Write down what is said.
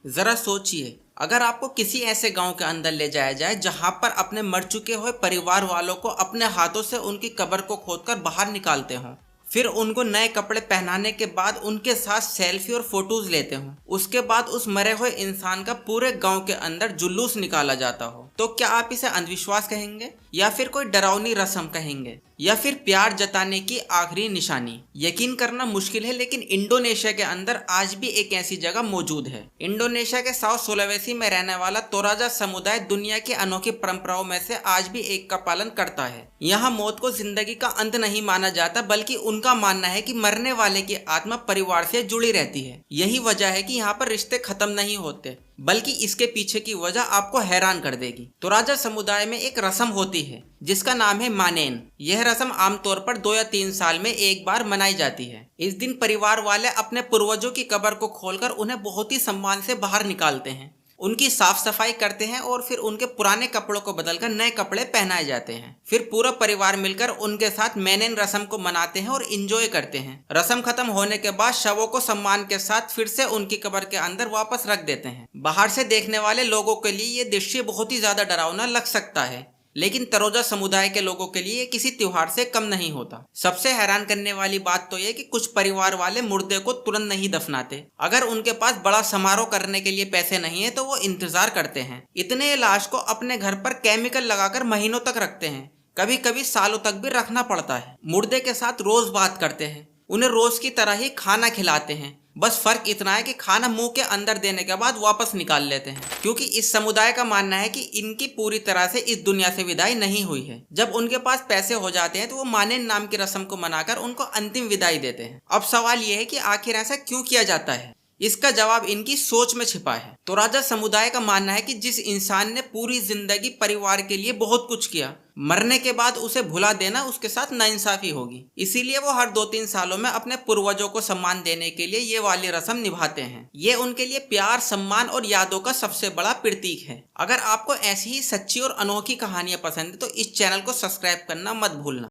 जरा सोचिए, अगर आपको किसी ऐसे गांव के अंदर ले जाया जाए जहां पर अपने मर चुके हुए परिवार वालों को अपने हाथों से उनकी कब्र को खोदकर बाहर निकालते हों, फिर उनको नए कपड़े पहनाने के बाद उनके साथ सेल्फी और फोटोज लेते हों, उसके बाद उस मरे हुए इंसान का पूरे गांव के अंदर जुलूस निकाला जाता हो, तो क्या आप इसे अंधविश्वास कहेंगे या फिर कोई डरावनी रस्म कहेंगे या फिर प्यार जताने की आखिरी निशानी? यकीन करना मुश्किल है, लेकिन इंडोनेशिया के अंदर आज भी एक ऐसी जगह मौजूद है। इंडोनेशिया के साउथ सुलावेसी में रहने वाला तोराजा समुदाय दुनिया की अनोखी परंपराओं में से आज भी एक का पालन करता है। यहाँ मौत को जिंदगी का अंत नहीं माना जाता, बल्कि उनका मानना है कि मरने वाले की आत्मा परिवार से जुड़ी रहती है। यही वजह है कि यहाँ पर रिश्ते खत्म नहीं होते, बल्कि इसके पीछे की वजह आपको हैरान कर देगी। तोराजा समुदाय में एक रस्म होती है जिसका नाम है मानेन। यह रस्म आमतौर पर 2 या 3 साल में एक बार मनाई जाती है। इस दिन परिवार वाले अपने पूर्वजों की कब्र को खोलकर उन्हें बहुत ही सम्मान से बाहर निकालते हैं, उनकी साफ सफाई करते हैं और फिर उनके पुराने कपड़ों को बदलकर नए कपड़े पहनाए जाते हैं। फिर पूरा परिवार मिलकर उनके साथ मेनेन रस्म को मनाते हैं और इंजॉय करते हैं। रस्म खत्म होने के बाद शवों को सम्मान के साथ फिर से उनकी कब्र के अंदर वापस रख देते हैं। बाहर से देखने वाले लोगों के लिए ये दृश्य बहुत ही ज्यादा डरावना लग सकता है, लेकिन तरोजा समुदाय के लोगों के लिए किसी त्योहार से कम नहीं होता। सबसे हैरान करने वाली बात तो यह कि कुछ परिवार वाले मुर्दे को तुरंत नहीं दफनाते। अगर उनके पास बड़ा समारोह करने के लिए पैसे नहीं है तो वो इंतजार करते हैं। इतने लाश को अपने घर पर केमिकल लगाकर महीनों तक रखते हैं, कभी कभी सालों तक भी रखना पड़ता है। मुर्दे के साथ रोज बात करते हैं, उन्हें रोज की तरह ही खाना खिलाते हैं। बस फर्क इतना है कि खाना मुंह के अंदर देने के बाद वापस निकाल लेते हैं, क्योंकि इस समुदाय का मानना है कि इनकी पूरी तरह से इस दुनिया से विदाई नहीं हुई है। जब उनके पास पैसे हो जाते हैं तो वो मानेन नाम की रस्म को मनाकर उनको अंतिम विदाई देते हैं। अब सवाल यह है कि आखिर ऐसा क्यों किया जाता है? इसका जवाब इनकी सोच में छिपा है। तोराजा समुदाय का मानना है कि जिस इंसान ने पूरी जिंदगी परिवार के लिए बहुत कुछ किया, मरने के बाद उसे भुला देना उसके साथ नाइंसाफी होगी। इसीलिए वो हर 2-3 सालों में अपने पूर्वजों को सम्मान देने के लिए ये वाली रस्म निभाते हैं। ये उनके लिए प्यार, सम्मान और यादों का सबसे बड़ा प्रतीक है। अगर आपको ऐसी ही सच्ची और अनोखी कहानियां पसंद है तो इस चैनल को सब्सक्राइब करना मत भूलना।